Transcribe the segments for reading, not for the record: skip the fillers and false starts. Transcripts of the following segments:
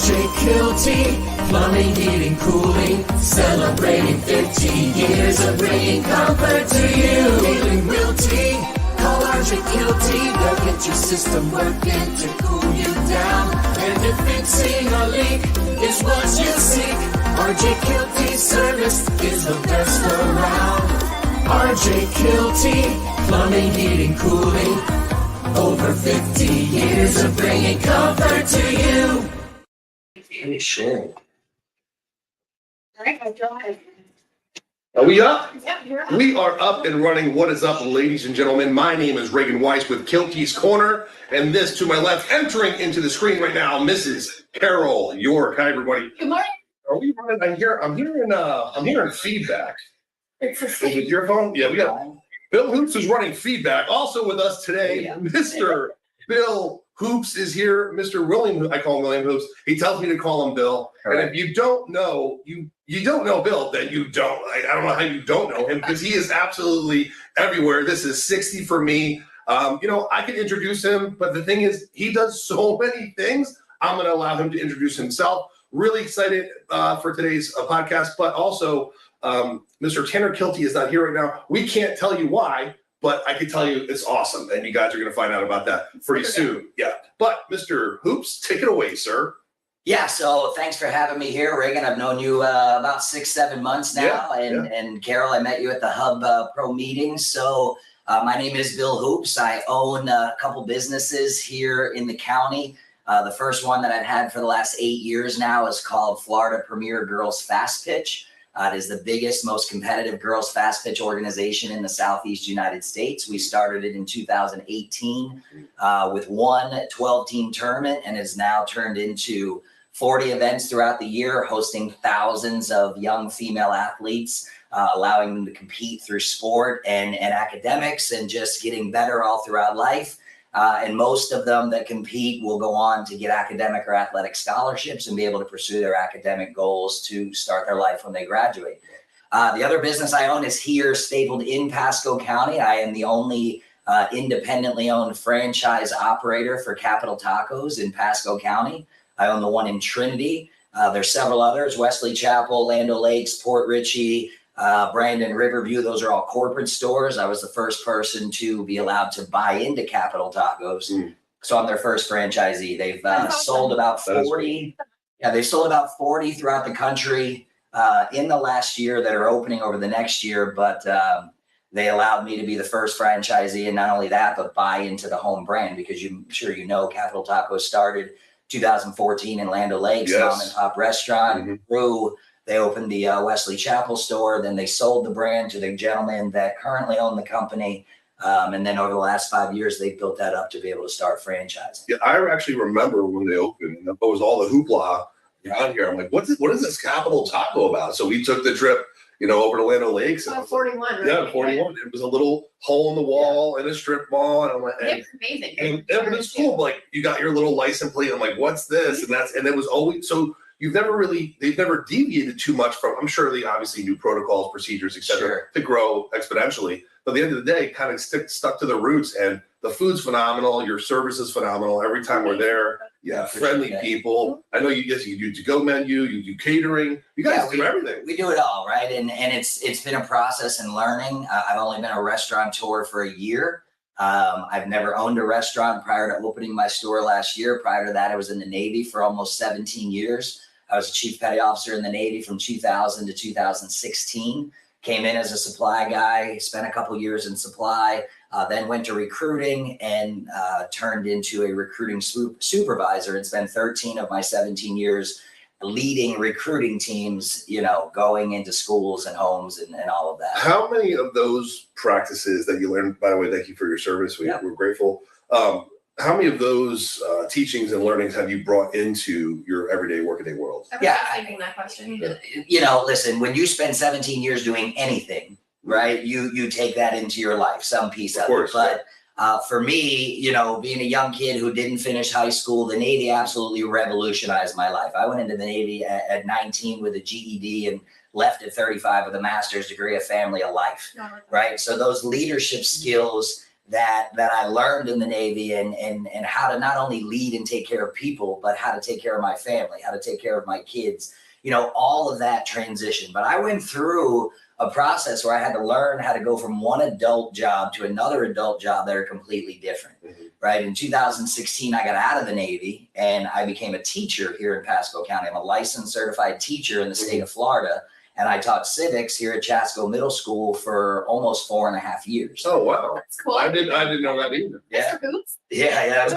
RJ Kielty, plumbing, heating, cooling, celebrating 50 years of bringing comfort to you. Feeling realty, call RJ Kielty, they'll get your system working to cool you down. And if fixing a leak is what you seek, RJ Kielty service is the best around. RJ Kielty, plumbing, heating, cooling, over 50 years of bringing comfort to you. Hey, sure. Are we up? Yeah, you're up. We are up and running. What is up, ladies and gentlemen? My name is Reagan Weiss with Kielty's Korner, and this to my left, entering into the screen right now, Mrs. Carol York. Hi, everybody. Good morning. Are we running? I'm hearing feedback. It's a Is it your phone? Yeah, we got Bill Hoops is running feedback. Also with us today, Mr. Bill Hoops is here. Mr. William, I call him William Hoops. He tells me to call him Bill. All right. And if you don't know, you don't know Bill, then you don't. I don't know how you don't know him because he is absolutely everywhere. This is 60 for me. I can introduce him, but the thing is, he does so many things. I'm going to allow him to introduce himself. Really excited for today's podcast, but also Mr. Tanner Kielty is not here right now. We can't tell you why, but I can tell you it's awesome, and you guys are going to find out about that pretty soon. Yeah, but Mr. Hoops, take it away, sir. Yeah, so thanks for having me here, Reagan. I've known you about 6-7 months now, and Carol, I met you at the Hub Pro meetings. So my name is Bill Hoops. I own a couple businesses here in the county. The first one that I've had for the last 8 years now is called Florida Premier Girls Fast Pitch. It is the biggest, most competitive girls fast pitch organization in the Southeast United States. We started it in 2018 with one 12-team tournament, and has now turned into 40 events throughout the year, hosting thousands of young female athletes, allowing them to compete through sport and academics, and just getting better all throughout life. And most of them that compete will go on to get academic or athletic scholarships and be able to pursue their academic goals to start their life when they graduate. The other business I own is here stapled in Pasco County. I am the only independently owned franchise operator for Capital Tacos in Pasco County. I own the one in Trinity. There's several others: Wesley Chapel, Land O'Lakes, Port Richey, Brandon, Riverview. Those are all corporate stores. I was the first person to be allowed to buy into Capital Tacos. So I'm their first franchisee. They've sold about 40. Yeah, they've sold about 40 throughout the country in the last year that are opening over the next year. But they allowed me to be the first franchisee, and not only that, but buy into the home brand, because I'm sure you know Capital Tacos started 2014 in Land O'Lakes, mom and pop restaurant. Grew. They opened the Wesley Chapel store. Then they sold the brand to the gentleman that currently owned the company. And then over the last 5 years, they built that up to be able to start franchising. Yeah, I actually remember when they opened, and it was all the hoopla around here. I'm like, what is this Capital Taco about? So we took the trip, over to Land O'Lakes. 41, right? Yeah, 41. It was a little hole in the wall in a strip mall. And I'm like, It's amazing. and it's cool. Like, you got your little license plate. I'm like, what's this? And it was always so. They've never deviated too much from, I'm sure they obviously knew protocols, procedures, et cetera, to grow exponentially. But at the end of the day, kind of stuck to the roots, and the food's phenomenal. Your service is phenomenal. Every time we're there, friendly people. I know you do to-go menu, you do catering. You guys do everything. We do it all, right? And it's been a process and learning. I've only been a restaurateur for a year. I've never owned a restaurant prior to opening my store last year. Prior to that, I was in the Navy for almost 17 years. I was a chief petty officer in the Navy from 2000 to 2016. Came in as a supply guy, spent a couple years in supply, then went to recruiting and turned into a recruiting supervisor, and spent 13 of my 17 years leading recruiting teams, going into schools and homes and all of that. How many of those practices that you learned, by the way, thank you for your service. We're grateful. How many of those teachings and learnings have you brought into your everyday workaday world? Yeah, thinking that question. Listen, when you spend 17 years doing anything, right, you take that into your life, some piece of it. But for me, being a young kid who didn't finish high school, the Navy absolutely revolutionized my life. I went into the Navy at 19 with a GED and left at 35 with a master's degree, a family, a life, right? So those leadership skills that I learned in the Navy, and how to not only lead and take care of people, but how to take care of my family, how to take care of my kids, all of that transition. But I went through a process where I had to learn how to go from one adult job to another adult job that are completely different, right? In 2016, I got out of the Navy and I became a teacher here in Pasco County. I'm a licensed certified teacher in the state of Florida. And I taught civics here at Chasco Middle School for almost 4.5 years. Oh, wow. That's cool. I didn't know that either. Yeah. Mr. Hoops? Yeah.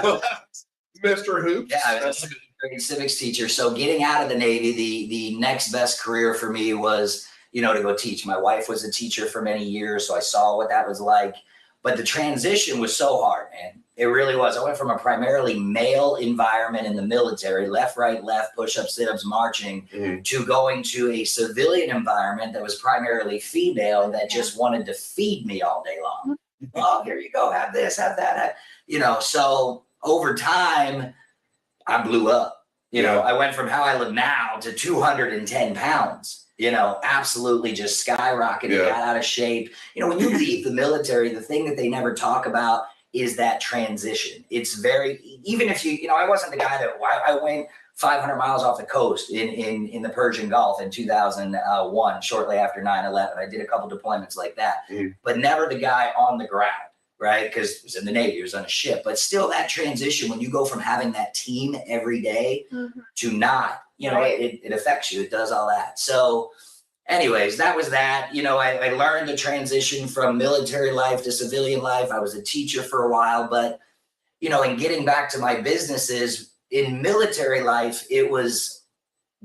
Mr. Hoops. Yeah, I was a great civics teacher. So getting out of the Navy, the next best career for me was, to go teach. My wife was a teacher for many years, so I saw what that was like. But the transition was so hard, man. It really was. I went from a primarily male environment in the military, left, right, left, push-ups, sit-ups, marching, to going to a civilian environment that was primarily female that just wanted to feed me all day long. Oh, here you go, have this, have that. So over time, I blew up. I went from how I live now to 210 pounds. Absolutely just skyrocketed, got out of shape. When you leave the military, the thing that they never talk about is that transition. It's even if I wasn't the guy that I went 500 miles off the coast in the Persian Gulf in 2001, shortly after 9/11. I did a couple deployments like that, but never the guy on the ground, right? Because it was in the Navy, it was on a ship. But still, that transition, when you go from having that team every day to not, it affects you. It does all that. So anyways, that was that. I learned the transition from military life to civilian life. I was a teacher for a while, but, in getting back to my businesses in military life, it was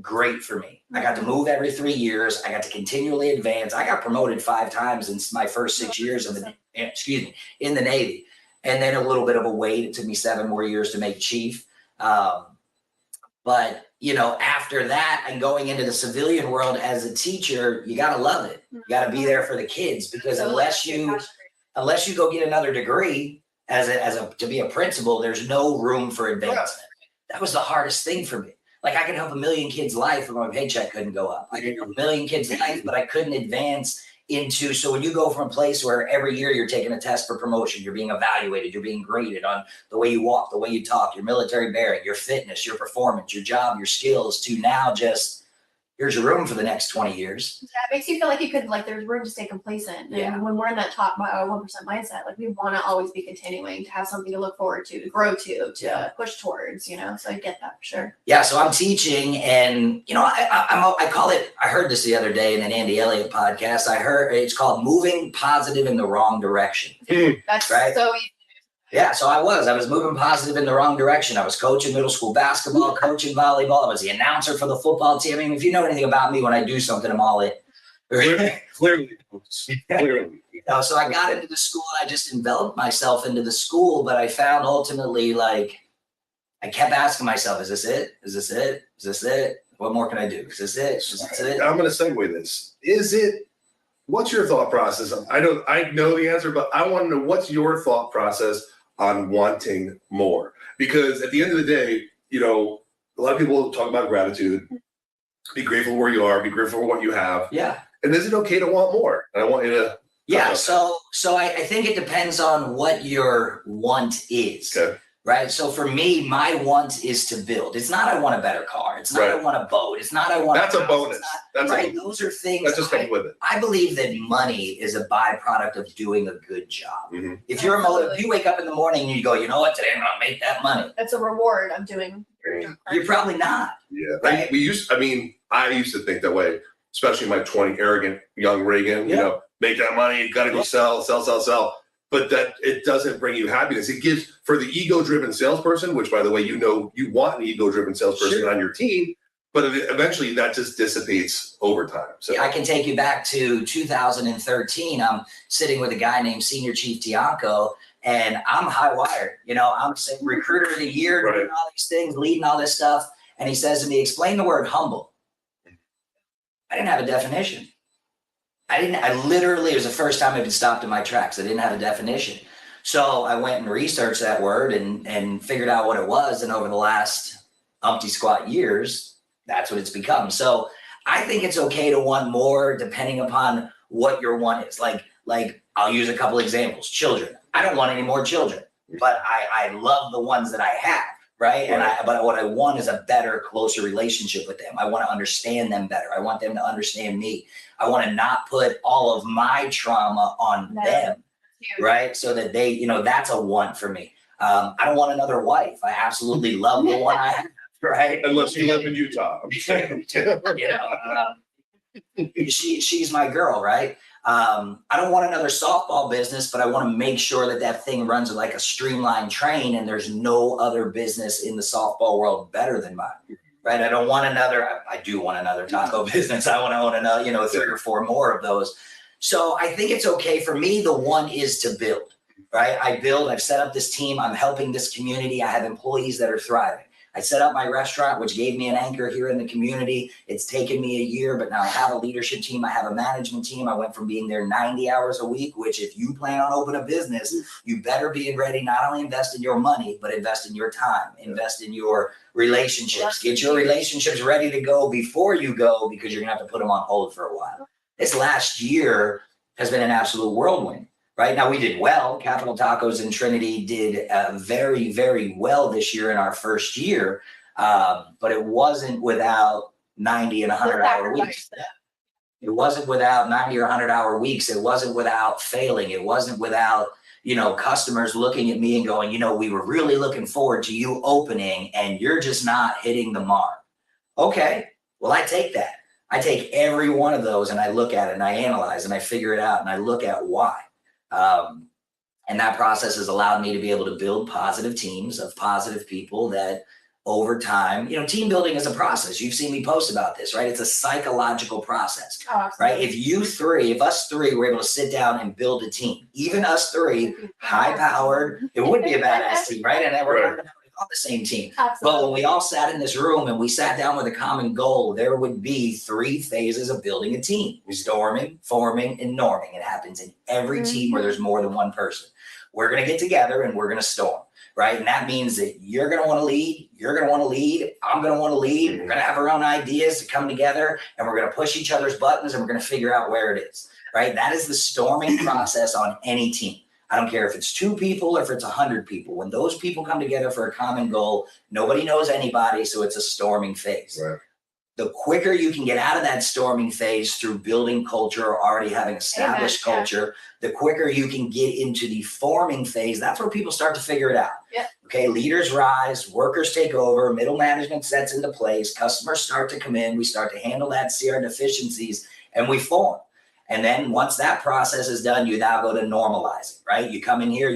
great for me. I got to move every 3 years. I got to continually advance. I got promoted 5 times in my first 6 years in the Navy. And then a little bit of a wait. It took me 7 more years to make chief. But after that and going into the civilian world as a teacher, you got to love it. You got to be there for the kids, because unless you go get another degree to be a principal, there's no room for advancement. That was the hardest thing for me. Like, I could help 1 million kids' life, but my paycheck couldn't go up. I could help 1 million kids' life, but I couldn't advance into. So when you go from a place where every year you're taking a test for promotion, you're being evaluated, you're being graded on the way you walk, the way you talk, your military bearing, your fitness, your performance, your job, your skills, to now just, here's your room for the next 20 years. Yeah, it makes you feel like you could, there's room to stay complacent. And when we're in that top 1% mindset, we want to always be continuing to have something to look forward to grow to push towards, so I get that for sure. Yeah, so I'm teaching, and, I call it, I heard this the other day in an Andy Elliott podcast. I heard it's called moving positive in the wrong direction. That's right? so easy. Yeah, so I was moving positive in the wrong direction. I was coaching middle school basketball, coaching volleyball. I was the announcer for the football team. I mean, if you know anything about me, when I do something, I'm all in. Clearly. So I got into the school, and I just enveloped myself into the school, but I found ultimately, I kept asking myself, is this it? Is this it? Is this it? What more can I do? Is this it? Is this it? I'm going to segue this. What's your thought process? I know the answer, but I want to know, what's your thought process on wanting more? Because at the end of the day, a lot of people talk about gratitude. Be grateful where you are, be grateful for what you have. Yeah. And is it okay to want more? And I want you to. Yeah. So I think it depends on what your want is. Okay. Right. So for me, my want is to build. It's not I want a better car. It's not I want a boat. It's not I want. That's a bonus. That's right. Those are things. Let's just come with it. I believe that money is a byproduct of doing a good job. Mm-hmm. If you wake up in the morning and you go, you know what, today I'm gonna make that money. That's a reward of doing. You're probably not. Yeah. Right? I used to think that way, especially my 20 arrogant young Reagan. Make that money. You got to go sell. But that it doesn't bring you happiness. It gives, for the ego-driven salesperson, which, by the way, you want an ego-driven salesperson on your team, but eventually that just dissipates over time. So I can take you back to 2013. I'm sitting with a guy named Senior Chief Tianco, and I'm high wired. I'm saying recruiter of the year, right, doing all these things, leading all this stuff. And he says to me, explain the word humble. I didn't have a definition. I literally, it was the first time I've been stopped in my tracks. I didn't have a definition. So I went and researched that word and figured out what it was. And over the last umpty squat years, that's what it's become. So I think it's okay to want more depending upon what your want is. Like Like, I'll use a couple examples. Children. I don't want any more children, but I love the ones that I have, right? But what I want is a better, closer relationship with them. I want to understand them better. I want them to understand me. I want to not put all of my trauma on them, right? So that they, you know, that's a want for me. I don't want another wife. I absolutely love the one I have, right? Unless you live in Utah. She's my girl, right? I don't want another softball business, but I want to make sure that that thing runs like a streamlined train, and there's no other business in the softball world better than mine, right? I don't want another. I do want another taco business. I want to own another, 3 or 4 more of those. So I think it's okay for me. The one is to build, right? I've set up this team. I'm helping this community. I have employees that are thriving. I set up my restaurant, which gave me an anchor here in the community. It's taken me a year, but now I have a leadership team. I have a management team. I went from being there 90 hours a week, which if you plan on opening a business, you better be ready, not only invest in your money, but invest in your time, invest in your relationships, get your relationships ready to go before you go, because you're gonna have to put them on hold for a while. This last year has been an absolute whirlwind. Right now, we did well. Capital Tacos and Trinity did very, very well this year in our first year, but it wasn't without 90 and 100-hour weeks. It wasn't without 90 or 100-hour weeks. It wasn't without failing. It wasn't without, customers looking at me and going, we were really looking forward to you opening, and you're just not hitting the mark. Okay, well, I take that. I take every one of those and I look at it and I analyze and I figure it out and I look at why. And that process has allowed me to be able to build positive teams of positive people that over time, team building is a process. You've seen me post about this, right? It's a psychological process, right? If us three were able to sit down and build a team, even us three, high powered, it would be a badass team, right? And then we're on the same team. But when we all sat in this room and we sat down with a common goal, there would be 3 phases of building a team: storming, forming, and norming. It happens in every team where there's more than one person. We're going to get together and we're going to storm, right? And that means that you're going to want to lead, you're going to want to lead, I'm going to want to lead. We're going to have our own ideas to come together, and we're going to push each other's buttons, and we're going to figure out where it is, right? That is the storming process on any team. I don't care if it's 2 people or if it's 100 people. When those people come together for a common goal, nobody knows anybody, so it's a storming phase. Right. The quicker you can get out of that storming phase through building culture or already having established culture, the quicker you can get into the forming phase. That's where people start to figure it out. Yep. Okay, leaders rise, workers take over, middle management sets into place, customers start to come in, we start to handle that, see our deficiencies, and we form. And then once that process is done, you now go to normalizing, right? You come in here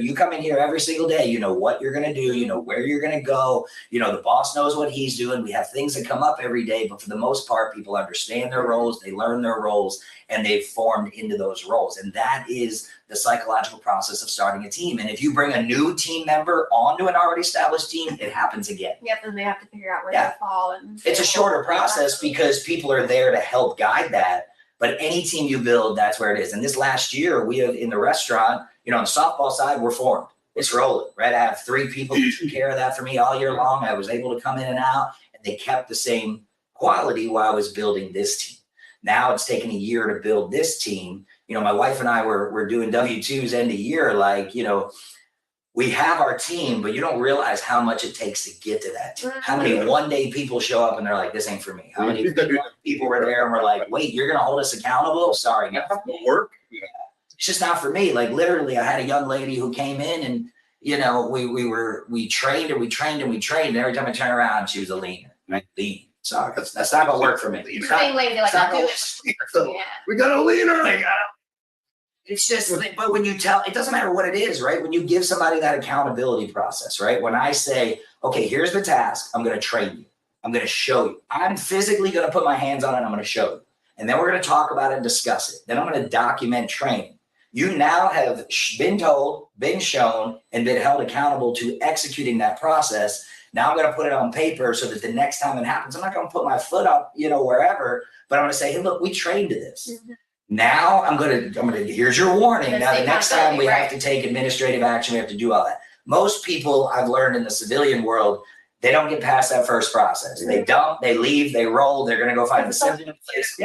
every single day. You know what you're going to do. You know where you're going to go. The boss knows what he's doing. We have things that come up every day, but for the most part, people understand their roles. They learn their roles, and they've formed into those roles. And that is the psychological process of starting a team. And if you bring a new team member onto an already established team, it happens again. Yep, and they have to figure out where they fall. And it's a shorter process because people are there to help guide that. But any team you build, that's where it is. And this last year, we have in the restaurant, on the softball side, we're formed. It's rolling, right? I have 3 people who took care of that for me all year long. I was able to come in and out, and they kept the same quality while I was building this team. Now it's taken a year to build this team. My wife and I were doing W-2s end of year, we have our team, but you don't realize how much it takes to get to that team. How many one-day people show up and they're like, this ain't for me. How many people were there and were like, wait, you're going to hold us accountable? Sorry. No. Work? Yeah. It's just not for me. Like literally, I had a young lady who came in and, we trained and we trained and we trained. And every time I turn around, she was a leaner. Right? Lean. Sorry. That's not going to work for me. Lady, We got a leaner. It's just, but when you it doesn't matter what it is, right? When you give somebody that accountability process, right? When I say, okay, here's the task, I'm going to train you. I'm going to show you. I'm physically going to put my hands on it. And I'm going to show you. And then we're going to talk about it and discuss it. Then I'm going to document training. You now have been told, been shown, and been held accountable to executing that process. Now I'm going to put it on paper so that the next time it happens, I'm not going to put my foot up, wherever, but I'm going to say, hey, look, we trained to this. Mm-hmm. Now I'm gonna, here's your warning. Now the next time we have to take administrative action, we have to do all that. Most people I've learned in the civilian world, they don't get past that first process. They dump, they leave, they roll, they're gonna go find the civilian place.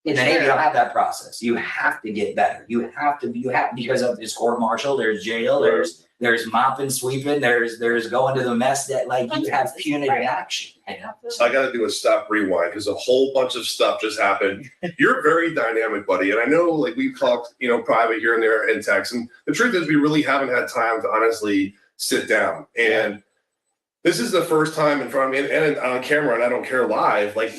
In the Navy, you don't have that process. You have to get better. You have because of this court martial, there's jail, there's mopping, sweeping, there's going to the mess that like you have punitive action. So I got to do a stop rewind because a whole bunch of stuff just happened. You're very dynamic, buddy. And I know like we've talked, private here and there in text. And the truth is we really haven't had time to honestly sit down. And this is the first time in front of me and on camera, and I don't care live, like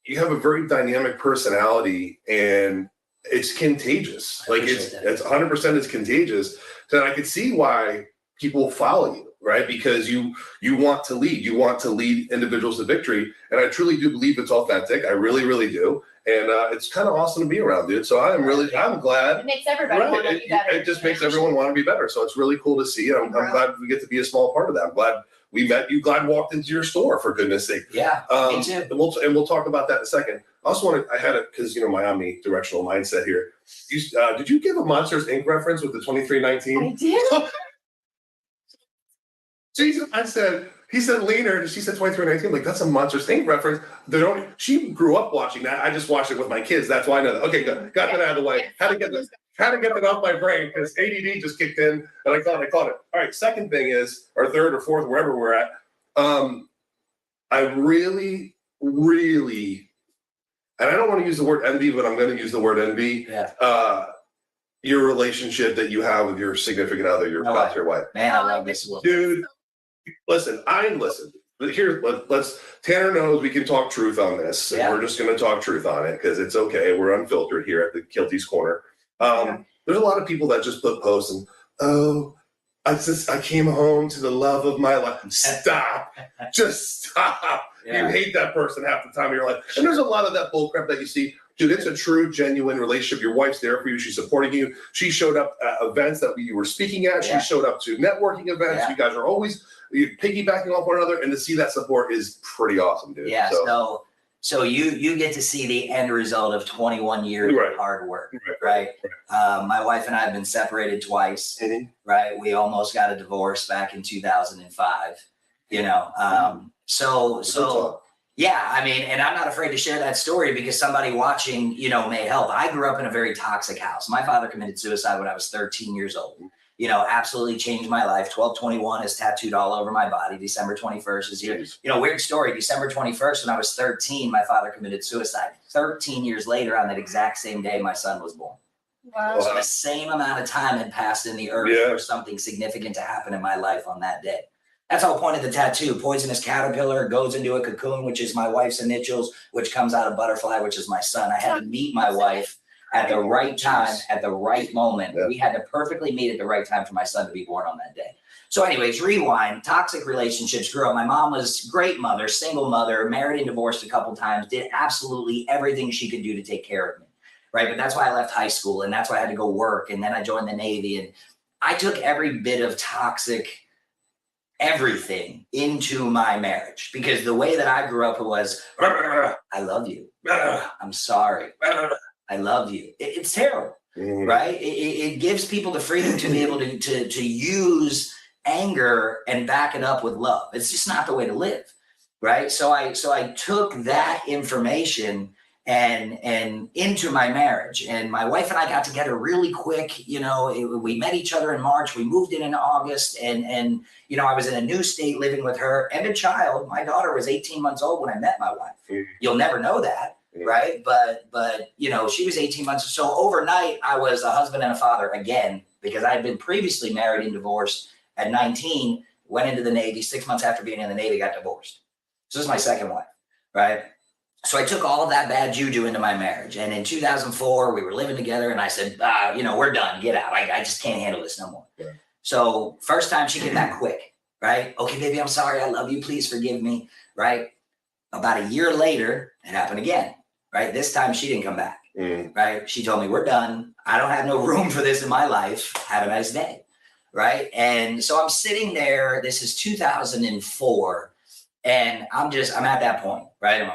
you have a very dynamic personality and it's contagious. Like it's 100% it's contagious. So I could see why people follow you, right? Because you want to lead individuals to victory. And I truly do believe it's authentic. I really, really do. And it's kind of awesome to be around, dude. So I'm glad. It makes everybody want to be better. It just makes everyone want to be better. So it's really cool to see. I'm glad we get to be a small part of that. I'm glad we met you. Glad walked into your store, for goodness sake. Yeah, me too. And we'll talk about that in a second. I also I had it because my omnidirectional mindset here. Did you give a Monsters Inc. reference with the 2319? I did. Jesus, he said leaner. She said 2319. Like that's a Monsters Inc. reference. She grew up watching that. I just watched it with my kids. That's why I know that. Okay, good. Got that out of the way. Had to get that off my brain because ADD just kicked in and I caught it. All right. Second thing is, or third or fourth, wherever we're at. I really, really, and I don't want to use the word envy, but I'm going to use the word envy. Yeah. Your relationship that you have with your significant other, your spouse, your wife. Man, I love this one. Dude, listen. But here, let's. Tanner knows we can talk truth on this. And we're just going to talk truth on it because it's okay. We're unfiltered here at the Kielty's Corner. There's a lot of people that just put posts and I came home to the love of my life. Stop. Just stop. Yeah. You hate that person half the time of your life. And there's a lot of that bullcrap that you see. Dude, it's a true, genuine relationship. Your wife's there for you. She's supporting you. She showed up at events that you were speaking at. She showed up to networking events. Yeah. You guys are always piggybacking off one another. And to see that support is pretty awesome, dude. Yeah, so you get to see the end result of 21 years of hard work, right? My wife and I have been separated twice, right? We almost got a divorce back in 2005, so yeah, I mean, and I'm not afraid to share that story because somebody watching, may help. I grew up in a very toxic house. My father committed suicide when I was 13 years old. Absolutely changed my life. 12/21 is tattooed all over my body. December 21st is here. Weird story. December 21st, when I was 13, my father committed suicide. 13 years later, on that exact same day, my son was born. Wow. So the same amount of time had passed in the earth for something significant to happen in my life on that day. That's the whole point of the tattoo. Poisonous caterpillar goes into a cocoon, which is my wife's initials, which comes out of butterfly, which is my son. I had to meet my wife at the right time, at the right moment. We had to perfectly meet at the right time for my son to be born on that day. So anyways, rewind, toxic relationships grew up. My mom was a great mother, single mother, married and divorced a couple times, did absolutely everything she could do to take care of me, right? But that's why I left high school and that's why I had to go work. And then I joined the Navy and I took every bit of toxic everything into my marriage because the way that I grew up was, I love you. I'm sorry. I love you. It's terrible, right? It gives people the freedom to be able to use anger and back it up with love. It's just not the way to live, right? So I took that information and into my marriage, and my wife and I got together really quick. We met each other in March. We moved in August, and I was in a new state living with her and a child. My daughter was 18 months old when I met my wife. You'll never know that. Right. But she was 18 months. So overnight, I was a husband and a father again, because I had been previously married and divorced at 19, went into the Navy. 6 months after being in the Navy, got divorced. So this is my second wife. Right. So I took all of that bad juju into my marriage. And in 2004, we were living together and I said, we're done. Get out. I just can't handle this no more. Yeah. So first time she came back quick. Right. Okay, baby, I'm sorry. I love you. Please forgive me. Right. About a year later, it happened again. Right. This time she didn't come back. Right. She told me, we're done. I don't have no room for this in my life. Have a nice day. Right. And so I'm sitting there. This is 2004. And I'm at that point. Right. I'm going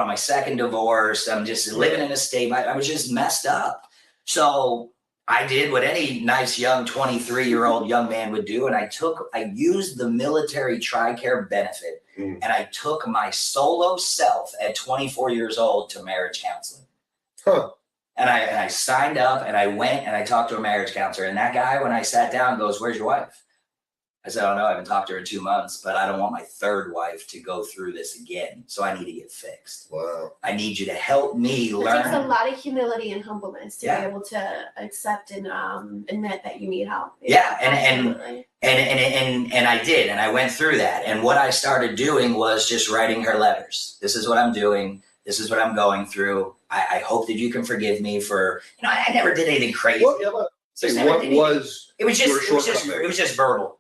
on my second divorce. I'm just living in a state. I was just messed up. So I did what any nice young 23-year-old young man would do. And I used the military TRICARE benefit and I took my solo self at 24 years old to marriage counseling. Huh. And I signed up and I went and I talked to a marriage counselor. And that guy, when I sat down, goes, "Where's your wife?" I said, "I don't know. I haven't talked to her in 2 months, but I don't want my third wife to go through this again. So I need to get fixed. Wow. I need you to help me It learn." takes a lot of humility and humbleness to Yeah. be able to accept and admit that you need help. Yeah, Absolutely. and I did, and I went through that. And what I started doing was just writing her letters. This is what I'm doing. This is what I'm going through. I hope that you can forgive me for, I never did anything crazy. What was It was your just shortcoming? it was just verbal.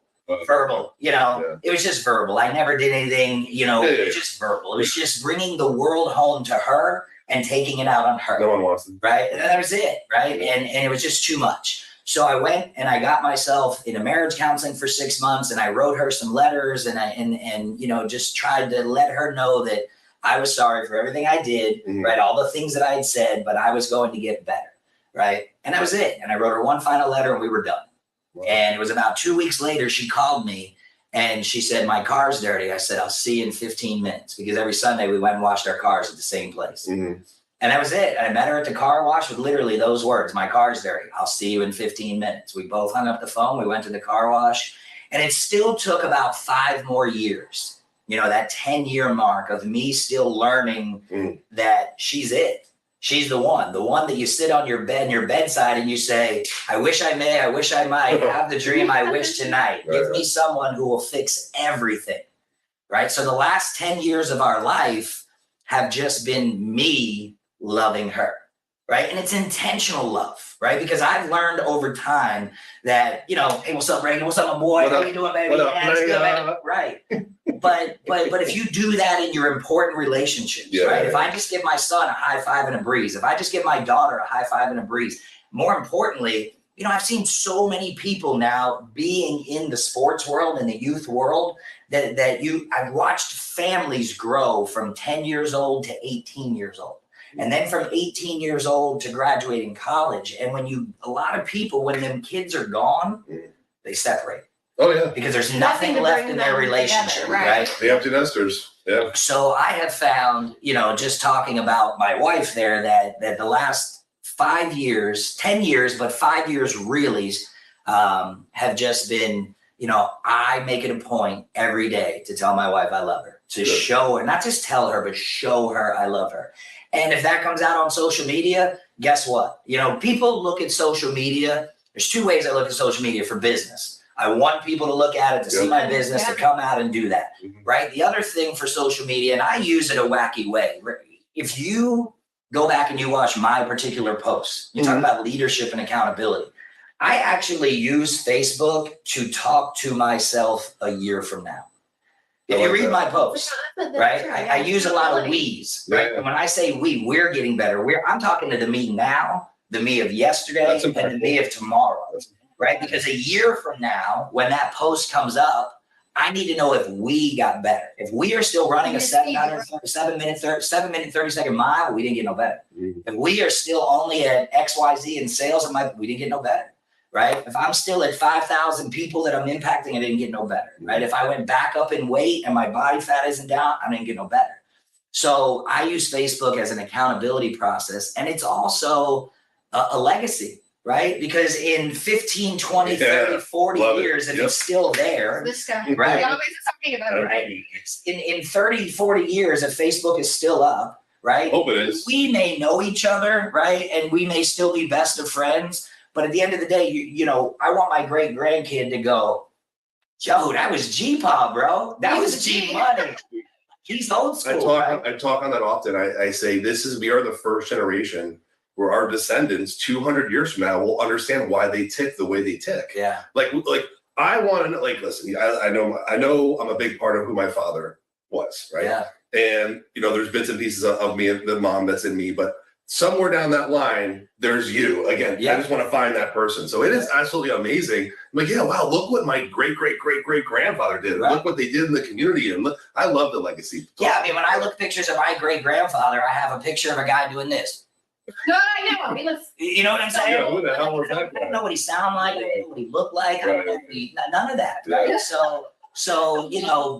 Yeah. It was just verbal. I never did anything, it was just verbal. It was just bringing the world home to her and taking it out on her. No one wants to. Right? And that was it, right? And it was just too much. So I went and I got myself into marriage counseling for 6 months, and I wrote her some letters, and I just tried to let her know that I was sorry for everything I did, right? All the things that I had said, but I was going to get better, right? And that was it. And I wrote her one final letter and we were done. Wow. And it was about 2 weeks later, she called me and she said, "My car's dirty." I said, "I'll see you in 15 minutes. Because every Sunday we went and washed our cars at the same place. Mm-hmm. And that was it. I met her at the car wash with literally those words: "My car's dirty. I'll see you in 15 minutes. We both hung up the phone. We went to the car wash, and it still took about 5 more years. That 10-year mark of me still learning that she's it. She's the one that you sit on your bedside and you say, "I wish I may, I wish I might have the dream I wish tonight. Give me someone who will fix everything." Right? So the last 10 years of our life have just been me loving her. Right? And it's intentional love, right? Because I've learned over time that, "Hey, what's up, Reagan? What's up, my boy? How you doing, baby?" What up, Yeah, it's good, man. Right. But if you do that in your important relationships, right? If I just give my son a high five and a breeze, if I just give my daughter a high five and a breeze, more importantly, I've seen so many people now being in the sports world and the youth world that I've watched families grow from 10 years old to 18 years old. And then from 18 years old to graduating college. And a lot of people, when them kids are gone, they separate. Oh yeah. Because there's nothing to left bring in their them relationship, together, right? The empty nesters. Yeah. So I have found, just talking about my wife there, that the last 5 years, 10 years, but 5 years really have just been, I make it a point every day to tell my wife I love her, to show her, not just tell her, but show her I love her. And if that comes out on social media, guess what? People look at social media. There's 2 ways I look at social media for business. I want people to look at it, to see my business, to come out and do that, right? The other thing for social media, and I use it a wacky way. If you go back and you watch my particular posts, you talk about leadership and accountability. I actually use Facebook to talk to myself a year from now. If you read my posts, right? I use a lot of we's, right? And when I say we're getting better. I'm talking to the me now, the me of yesterday, and the me of tomorrow, right? Because a year from now, when that post comes up, I need to know if we got better. If we are still running a 7 minute 30 second mile, we didn't get no better. If we are still only at XYZ in sales, we didn't get no better. Right? If I'm still at 5,000 people that I'm impacting, I didn't get no better, right? If I went back up in weight and my body fat isn't down, I didn't get no better. So I use Facebook as an accountability process, and it's also a legacy, right? Because in 15, 20, 30, 40 years, if it's still there, This guy, right? he always is talking about it. Right? In 30, 40 years, if Facebook is still up, right? Hope it is. We may know each other, right? And we may still be best of friends. But at the end of the day, I want my great grandkid to go, "Joe, that was G-Pop, bro. That was G-Money. He's old school." I talk on that often. I say we are the first generation where our descendants 200 years from now will understand why they tick the way they tick. Yeah. Like I want to know, listen, I know I'm a big part of who my father was, right? Yeah. And there's bits and pieces of me and the mom that's in me, but somewhere down that line, there's you. Again, I just want to find that person. So it is absolutely amazing. I'm like, yeah, wow, look what my great-great-great-great-grandfather did. Right. Look what they did in the community. And look, I love the legacy. Yeah, I mean, when I look at pictures of my great-grandfather, I have a picture of a guy doing this. No, I know. I mean, let's. You know what I'm saying? Yeah, who the hell was that I don't know what he sounded like. I don't know what he looked like. I don't know none of that. Right. Right? So,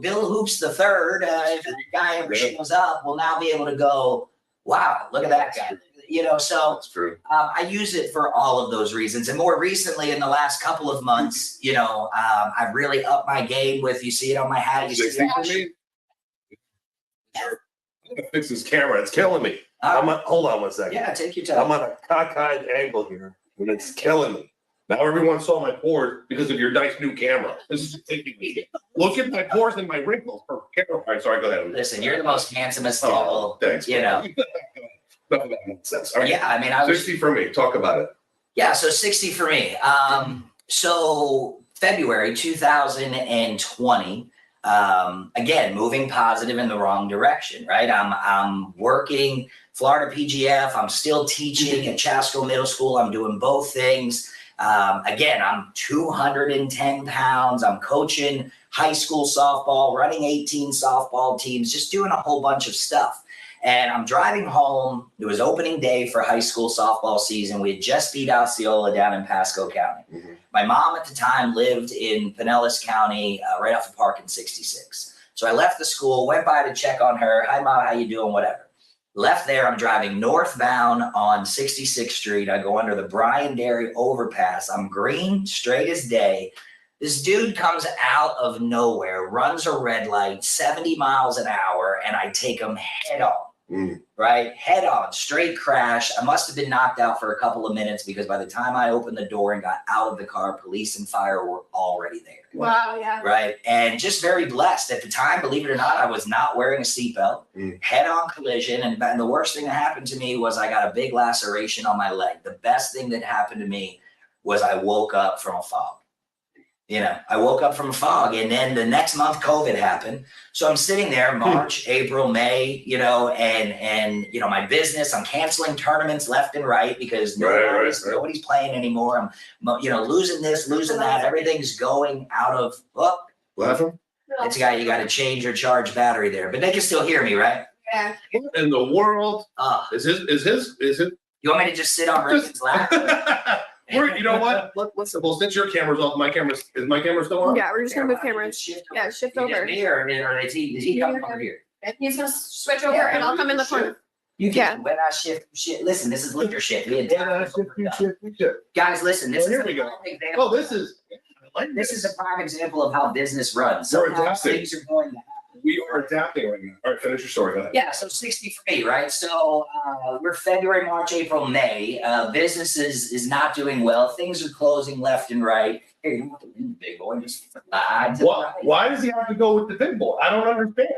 Bill Hoops the third, if the guy ever shows up, will now be able to go, wow, look at that guy. So That's true. I use it for all of those reasons. And more recently, in the last couple of months, I've really upped my game with, you see it on my hat. You see 60 for me. I'm gonna fix this camera. It's killing me. Hold on 1 second. Yeah, take your I'm time. on a cockeyed angle here, and it's killing me. Now everyone saw my pores because of your nice new camera. This is taking me. Look at my pores and my wrinkles per camera. All right, sorry, go ahead. Listen, you're the most handsomest Oh, thanks. None of that makes sense. All right. Yeah, I mean, I was 60 for me. Talk about it. Yeah, so 60 for me. So February 2020, again, moving positive in the wrong direction, right? I'm working Florida PGF. I'm still teaching at Chasco Middle School. I'm doing both things. Again, I'm 210 pounds. I'm coaching high school softball, running 18 softball teams, just doing a whole bunch of stuff. And I'm driving home. It was opening day for high school softball season. We had just beat Osceola down in Pasco County. Mm-hmm. My mom at the time lived in Pinellas County, right off the park in 66. So I left the school, went by to check on her. Hi, Mom, how you doing? Whatever. Left there. I'm driving northbound on 66th Street. I go under the Brian Dairy overpass. I'm green, straight as day. This dude comes out of nowhere, runs a red light, 70 miles an hour, and I take him head on. Right? Head on, straight crash. I must have been knocked out for a couple of minutes because by the time I opened the door and got out of the car, police and fire were already there. Wow, yeah. Right? And just very blessed. At the time, believe it or not, I was not wearing a seatbelt, head-on collision. And the worst thing that happened to me was I got a big laceration on my leg. The best thing that happened to me was I woke up from a fog. I woke up from a fog, and then the next month COVID happened. So I'm sitting there March, April, May, and my business, I'm canceling tournaments left and right because nobody's playing anymore. I'm, losing this, losing that. Everything's going out of, Laughing? It's a guy, you got to change or charge battery there, but they can still hear me, right? Yeah. What in the world? Is it? You want me to just sit on Reagan's lap? You know what? Let's since your camera's off, is my camera still on? Yeah, we're just gonna move cameras. Shift over. Is he coming over here? He's gonna switch over and I'll come in the corner. You can. When I shift, listen, this is leadership. Guys, listen, this is here we go. Oh, this is a prime example of how business runs. We're adapting. Things are going to happen. We are adapting right now. All right, finish your story. Go ahead. Yeah, so 60 for me, right? So we're February, March, April, May. Business is not doing well. Things are closing left and right. Hey, big boy, just why does he have to go with the big boy? I don't understand.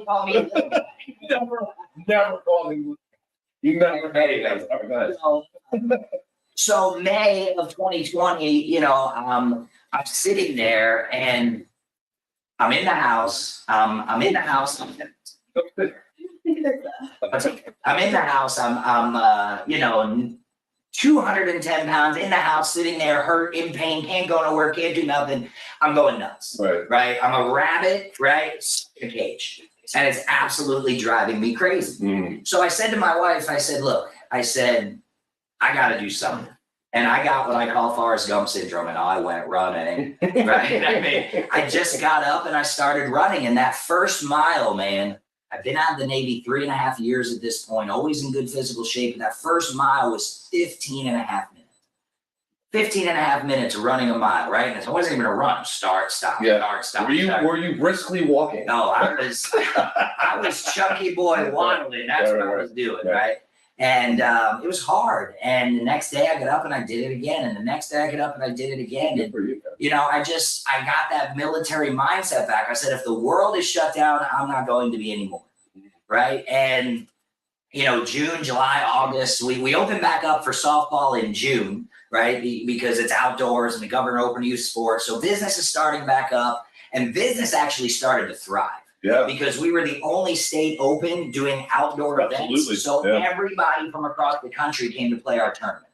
Call me never call him. You never So May of 2020, I'm sitting there and I'm in the house. I'm in the house. I'm in the house. I'm 210 pounds in the house, sitting there, hurt, in pain, can't go nowhere, can't do nothing. I'm going nuts. Right? I'm a rabbit, right? In a cage. And it's absolutely driving me crazy. So I said to my wife, look, I got to do something. And I got what I call Forrest Gump syndrome, and I went running, right? I just got up and I started running. And that first mile, man, I've been out of the Navy 3.5 years at this point, always in good physical shape. And that first mile was 15 and a half minutes. 15 and a half minutes running a mile, right? And it wasn't even a run. Start, stop, start, stop. Were you briskly walking? No, I was chunky boy waddling. That's what I was doing, right? And it was hard. And the next day I got up and I did it again. And the next day I got up and I did it again. And, I got that military mindset back. I said, if the world is shut down, I'm not going to be anymore. Right. And, June, July, August, we opened back up for softball in June, right? Because it's outdoors and the governor opened youth sports. So business is starting back up, and business actually started to thrive. Yeah. Because we were the only state open doing outdoor events. So everybody from across the country came to play our tournament.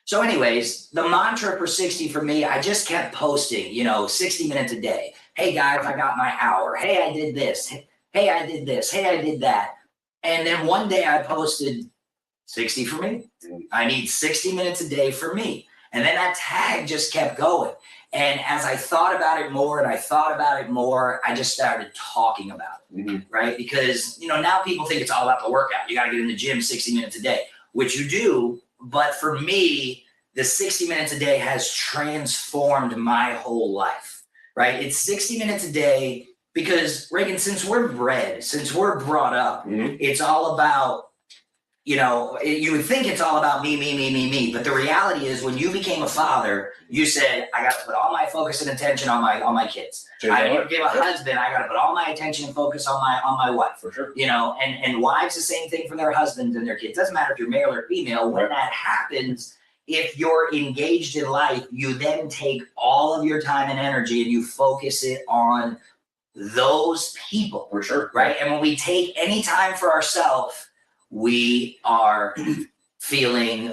So anyways, the mantra for 60 for me, I just kept posting, 60 minutes a day. Hey guys, I got my hour. Hey, I did this. Hey, I did this. Hey, I did that. And then one day I posted 60 for me. I need 60 minutes a day for me. And then that tag just kept going. And as I thought about it more and I thought about it more, I just started talking about it, right? Because, now people think it's all about the workout. You got to get in the gym 60 minutes a day, which you do. But for me, the 60 minutes a day has transformed my whole life, right? It's 60 minutes a day because, Reagan, since we're brought up, it's all about, you would think it's all about me. But the reality is when you became a father, you said, I got to put all my focus and attention on my kids. I became a husband. I got to put all my attention and focus on my wife. For sure. And wives, the same thing for their husbands and their kids. Doesn't matter if you're male or female. When that happens, if you're engaged in life, you then take all of your time and energy and you focus it on those people. For sure. Right. And when we take any time for ourselves, we are feeling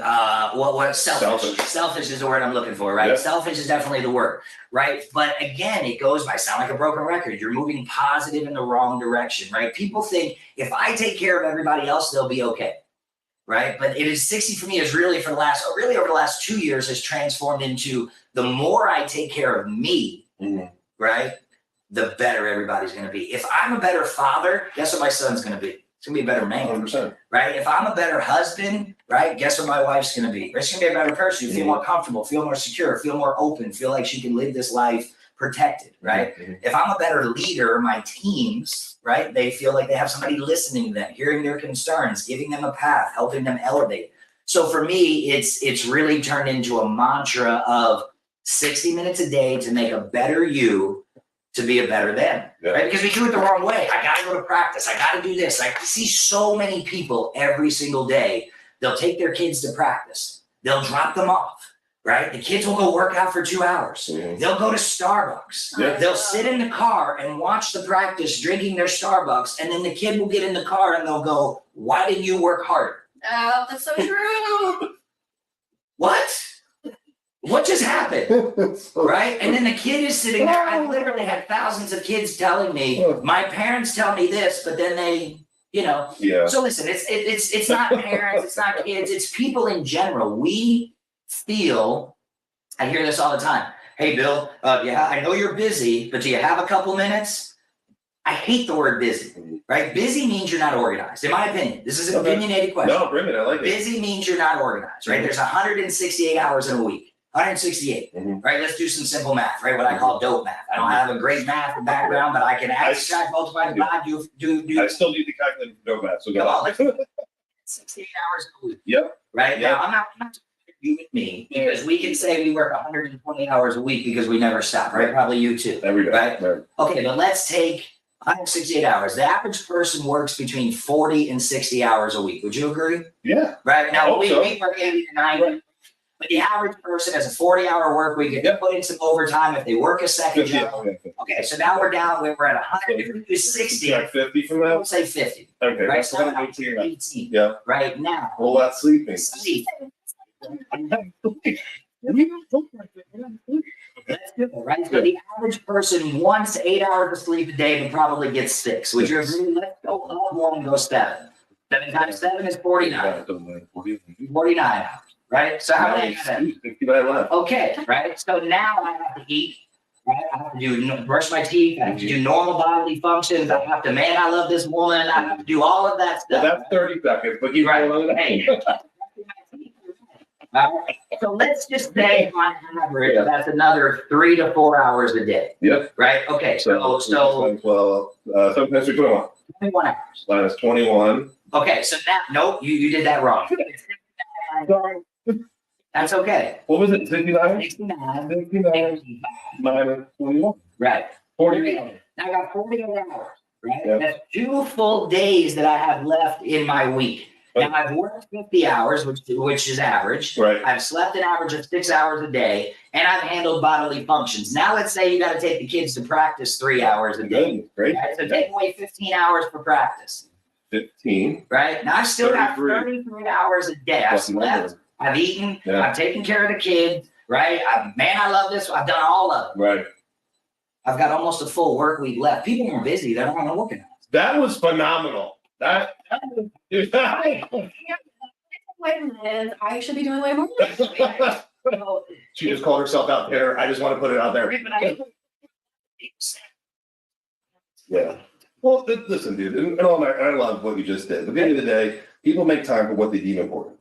selfish. Selfish is the word I'm looking for, right? Yep. Selfish is definitely the word, right? But again, I sound like a broken record. You're moving positive in the wrong direction, right? People think if I take care of everybody else, they'll be okay, right? But it is 60 for me is really over the last 2 years has transformed into the more I take care of me, right? The better everybody's going to be. If I'm a better father, guess what my son's going to be? It's going to be a better man, 100%. Right? If I'm a better husband, right, guess what my wife's going to be? She's going to be a better person. You feel more comfortable, feel more secure, feel more open, feel like she can live this life protected, right? If I'm a better leader, my teams, right, they feel like they have somebody listening to them, hearing their concerns, giving them a path, helping them elevate. So for me, it's really turned into a mantra of 60 minutes a day to make a better you, to be a better them, right? Because we do it the wrong way. I got to go to practice. I got to do this. I see so many people every single day. They'll take their kids to practice. They'll drop them off, right? The kids will go work out for 2 hours. They'll go to Starbucks. They'll sit in the car and watch the practice, drinking their Starbucks. And then the kid will get in the car and they'll go, why didn't you work harder? Oh, that's so true. What just happened? Right? And then the kid is sitting there. I literally had thousands of kids telling me, my parents tell me this, but then they, So listen, it's not parents, it's not kids, it's people in general. We feel, I hear this all the time. Hey, Bill, I know you're busy, but do you have a couple minutes? I hate the word busy, right? Busy means you're not organized, in my opinion. This is an opinionated question. No, bring it, I like it. Busy means you're not organized, right? There's 168 hours in a week. 168, right? Let's do some simple math, right? What I call dope math. I don't have a great math background, but I can add, subtract, multiply, divide, do. I still need to calculate dope math, so come on. Let's 68 hours a week. Yep. Right? Yep. Now, I'm not you and me, because we can say we work 120 hours a week because we never stop, right? Probably you too. Every day. Right? Okay, but let's take 168 hours. The average person works between 40 and 60 hours a week. Would you agree? Yeah. Right? Now, we work 80 to 90. But the average person has a 40-hour work week. If they put in some overtime, if they work a second job. Okay, so now we're at 100. If we do 60, like 50 from that? We'll say 50. Okay, right? that's So what I'm 18. Yeah. Right now. Well, that's sleeping. Sleep. That's good, right? So the average person wants 8 hours of sleep a day, but probably gets 6. Would you agree? Let's go long and go 7. 7 times 7 is 49. 49 hours. Right? So how many? 59 left. Okay, right? So now I have to eat, right? I have to brush my teeth. I have to do normal bodily functions. I have to, I love this woman. I have to do all of that stuff. Well, that's 30 seconds, but keep going. Hey. So let's just say on average, that's another 3 to 4 hours a day. Yep. Right? Okay, so 12, sometimes 21. 21 hours. Minus 21. Okay, so now, nope, you did that wrong. That's okay. What was it? 69? 69. 69 minus 21. Right. 48. Now I got 48 hours. Right. Yep. That's 2 full days that I have left in my week. Now I've worked 50 hours, which is average. Right. I've slept an average of 6 hours a day, and I've handled bodily functions. Now let's say you got to take the kids to practice 3 hours a day. Great. Right? So take away 15 hours for practice. 15. Right. Now I've still got 33 hours a day. I've slept. I've eaten, I've taken care of the kids, right? I love this. I've done all of it. Right. I've got almost a full work week left. People are busy. They're not working on it. That was phenomenal. That Wait a minute. I should be doing way more. So She just called herself out there. I just want to put it out there. Yeah. Well, listen, dude, and all I love what you just did. At the end of the day, people make time for what they deem important.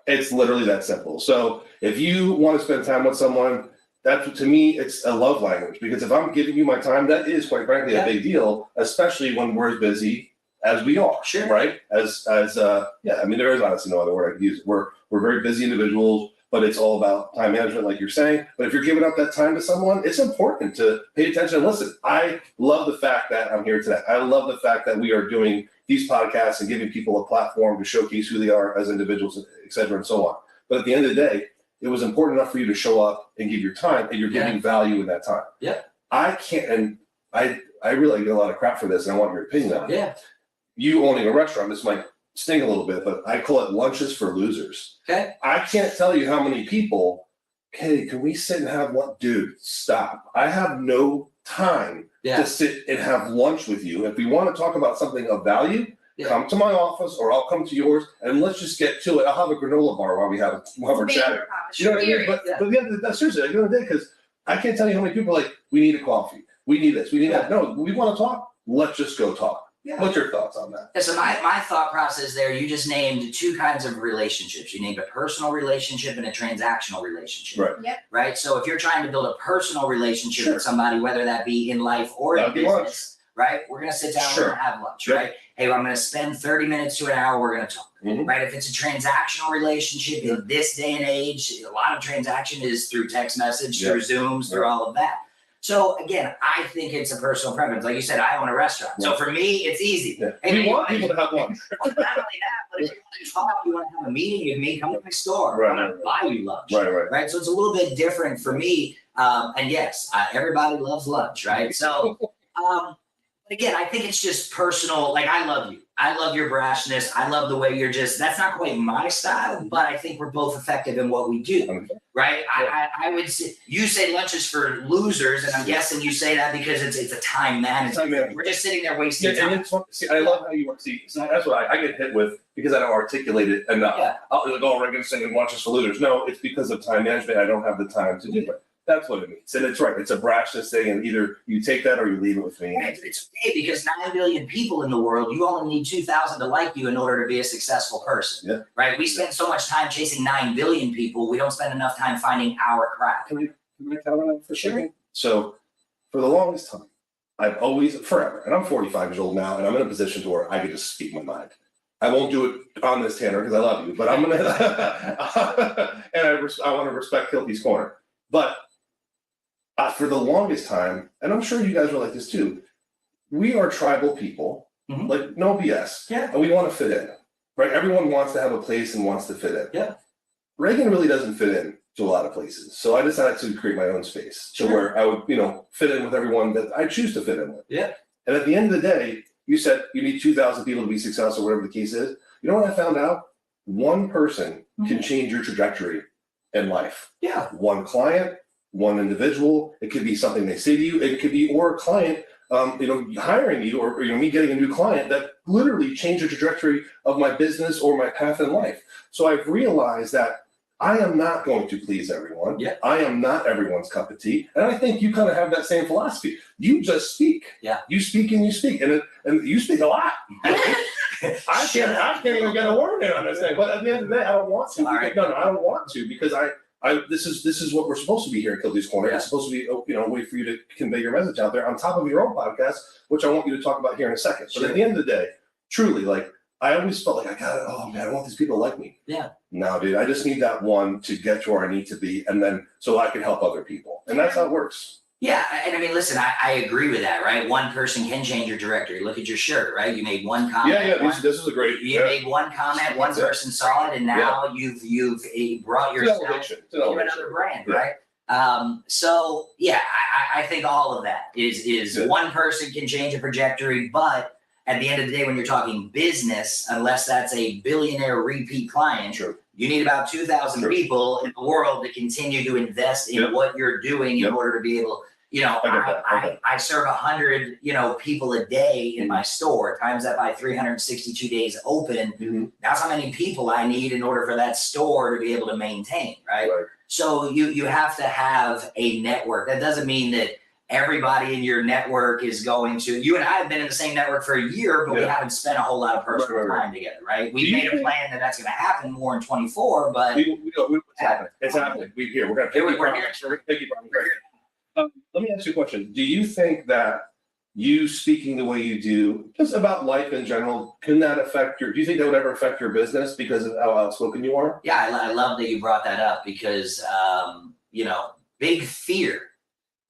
It's literally that simple. So if you want to spend time with someone, that's, to me, it's a love language, because if I'm giving you my time, that is quite frankly a big deal, especially when we're as busy as we are. Sure. Right? Yeah, I mean, there is honestly no other word I could use. We're very busy individuals, but it's all about time management, like you're saying. But if you're giving up that time to someone, it's important to pay attention and listen. I love the fact that I'm here today. I love the fact that we are doing these podcasts and giving people a platform to showcase who they are as individuals, et cetera, and so on. But at the end of the day, it was important enough for you to show up and give your time, and you're giving value in that time. Yeah. I can't, and I really get a lot of crap for this, and I want your opinion on it. Yeah. You owning a restaurant, this might sting a little bit, but I call it lunches for losers. Okay. I can't tell you how many people, hey, can we sit and have lunch? Dude, stop. I have no time to sit and have lunch with you. If we want to talk about something of value, come to my office, or I'll come to yours, and let's just get to it. I'll have a granola bar while we're chatting. You know what I mean? But at the end of the day, seriously, at the end of the day, because I can't tell you how many people are like, we need a coffee, we need this, we need that. No, we want to talk. Let's just go talk. Yeah. What's your thoughts on that? Yeah, so my thought process there, you just named two kinds of relationships. You named a personal relationship and a transactional relationship. Right. Yep. Right. So if you're trying to build a personal relationship with somebody, whether that be in life or in business, right? We're going to sit down, we're going to have lunch, right? Hey, I'm going to spend 30 minutes to an hour, we're going to talk, right? If it's a transactional relationship in this day and age, a lot of transaction is through text message, through Zooms, through all of that. So again, I think it's a personal preference. Like you said, I own a restaurant. So for me, it's easy. Yeah. Hey, we want people to have lunch. Not only that, but if you want to talk, you want to have a meeting with me, come to my store. Right, I'm going to buy you lunch. Right. So it's a little bit different for me. And yes, everybody loves lunch, right? So, but again, I think it's just personal. Like, I love you. I love your brashness. I love the way you're just, that's not quite my style, but I think we're both effective in what we do, right? I would say, you say lunch is for losers, and I'm guessing you say that because it's a time management. We're just sitting there wasting time. And it's fun. See, I love how you work. See, that's what I get hit with, because I don't articulate it enough. Like, oh, we're going to say lunches for losers. No, it's because of time management. I don't have the time to do it. That's what it means. And it's right. It's a brashness thing, and either you take that or you leave it with me. Right. It's okay, because 9 billion people in the world, you only need 2,000 to like you in order to be a successful person. Yeah. Right? We spend so much time chasing 9 billion people, we don't spend enough time finding our craft. Can we comment on that for sure? So for the longest time, I've always, forever, and I'm 45 years old now, and I'm in a position to where I can just speak my mind. I won't do it on this, Tanner, because I love you, but I'm going to, and I want to respect Kielty's Korner. But for the longest time, and I'm sure you guys are like this too, we are tribal people, like no BS. Yeah. And we want to fit in, right? Everyone wants to have a place and wants to fit in. Yeah. Reagan really doesn't fit in to a lot of places. So I decided to create my own space to where I would, fit in with everyone that I choose to fit in with. Yeah. And at the end of the day, you said you need 2,000 people to be successful, whatever the case is. You know what I found out? One person can change your trajectory in life. Yeah. One client, one individual. It could be something they say to you. It could be, or a client, hiring you, or me getting a new client that literally changed the trajectory of my business or my path in life. So I've realized that I am not going to please everyone. Yeah. I am not everyone's cup of tea. And I think you kind of have that same philosophy. You just speak. Yeah. You speak and you speak. And you speak a lot. I can't even get a word in on this thing. But at the end of the day, I don't want to. No, I don't want to, because this is what we're supposed to be here at Kielty's Korner. It's supposed to be, a way for you to convey your message out there on top of your own podcast, which I want you to talk about here in a second. But at the end of the day, truly, like, I always felt like I want these people to like me. Yeah. No, dude, I just need that one to get to where I need to be, and then so I can help other people. And that's how it works. Yeah, and I mean, listen, I agree with that, right? One person can change your directory. Look at your shirt, right? You made one comment. This is a great. You made one comment, one person saw it, and now you've brought yourself to another brand, right? So yeah, I think all of that is one person can change a trajectory, but at the end of the day, when you're talking business, unless that's a billionaire repeat client, you need about 2,000 people in the world to continue to invest in what you're doing in order to be able, I serve 100, people a day in my store, times that by 362 days open. That's how many people I need in order for that store to be able to maintain, right? So you have to have a network. That doesn't mean that everybody in your network is going to, you and I have been in the same network for a year, but we haven't spent a whole lot of personal time together, right? We made a plan that that's going to happen more in 24, but it's happening. It's happening. We're going to take you. Let me ask you a question. Do you think that you speaking the way you do, just about life in general, can that affect do you think that would ever affect your business because of how outspoken you are? Yeah, I love that you brought that up because, big fear,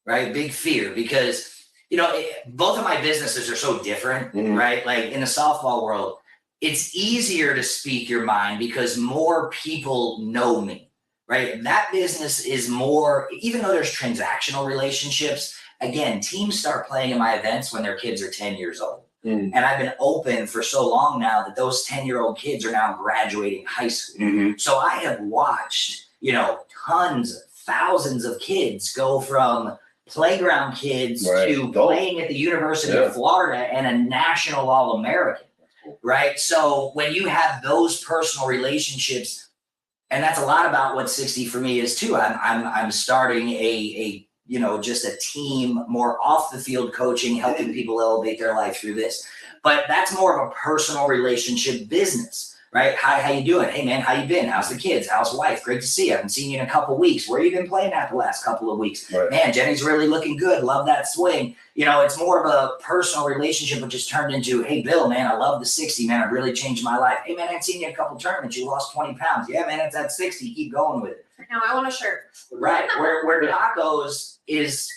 right? Big fear because, both of my businesses are so different, right? Like in the softball world, it's easier to speak your mind because more people know me, right? That business is more, even though there's transactional relationships, again, teams start playing in my events when their kids are 10 years old. And I've been open for so long now that those 10-year-old kids are now graduating high school. So I have watched, tons, thousands of kids go from playground kids to playing at the University of Florida and a national All-American, right? So when you have those personal relationships, and that's a lot about what 60 for me is too. I'm starting just a team, more off the field coaching, helping people elevate their life through this. But that's more of a personal relationship business, right? Hi, how you doing? Hey man, how you been? How's the kids? How's wife? Great to see you. I haven't seen you in a couple of weeks. Where you been playing at the last couple of weeks? Right. Man, Jenny's really looking good. Love that swing. It's more of a personal relationship, which just turned into, hey Bill, man, I love the 60, man. It really changed my life. Hey man, I've seen you in a couple of tournaments. You lost 20 pounds. Yeah, man, it's at 60. Keep going with it. Now I want a shirt. Right. Where tacos is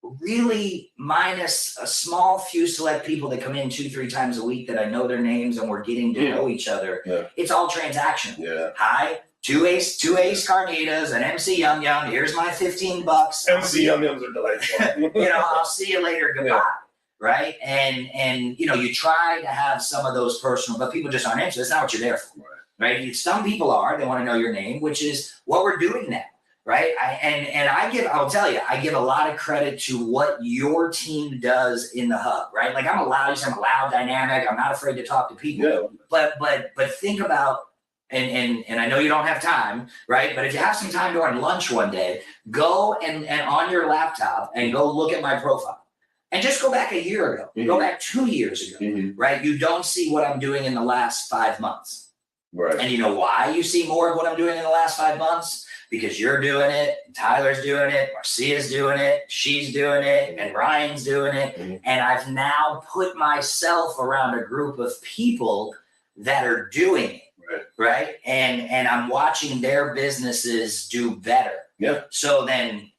really minus a small few select people that come in 2-3 times a week that I know their names and we're getting to know each other. It's all transactional. Hi, two ace carnitas, an MC Yum Yum. Here's my $15. MC Yum Yums are delightful. I'll see you later. Goodbye. Right. And you try to have some of those personal, but people just aren't interested. That's not what you're there for. Right. Some people are, they want to know your name, which is what we're doing now. Right. I'll tell you, I give a lot of credit to what your team does in the hub, right? Like I'm loud, dynamic. I'm not afraid to talk to people, but think about, and I know you don't have time, right? But if you have some time during lunch one day, go and on your laptop and go look at my profile and just go back a year ago, go back 2 years ago, right? You don't see what I'm doing in the last 5 months. Right. And you know why you see more of what I'm doing in the last 5 months? Because you're doing it, Tyler's doing it, Marcia's doing it, she's doing it, and Ryan's doing it. And I've now put myself around a group of people that are doing it, right? And I'm watching their businesses do better. Yeah. So then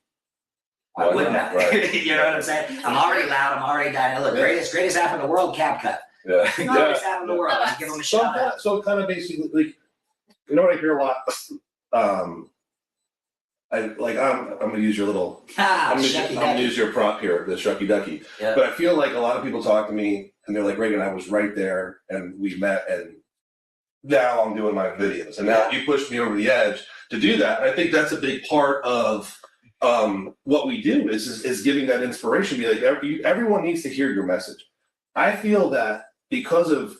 why wouldn't I? Right. You know what I'm saying? I'm already loud, I'm already dying. Look, greatest app in the world, Cap Cut. Greatest app in the world. Just give them a shout out. So kind of basically, like, what I hear a lot, I'm gonna use your little. I'm gonna use your prop here, the Shucky Ducky. Yeah. But I feel like a lot of people talk to me and they're like, Reagan, I was right there and we met, and now I'm doing my videos, and now you pushed me over the edge to do that. And I think that's a big part of what we do is giving that inspiration. Be like, everyone needs to hear your message. I feel that because of.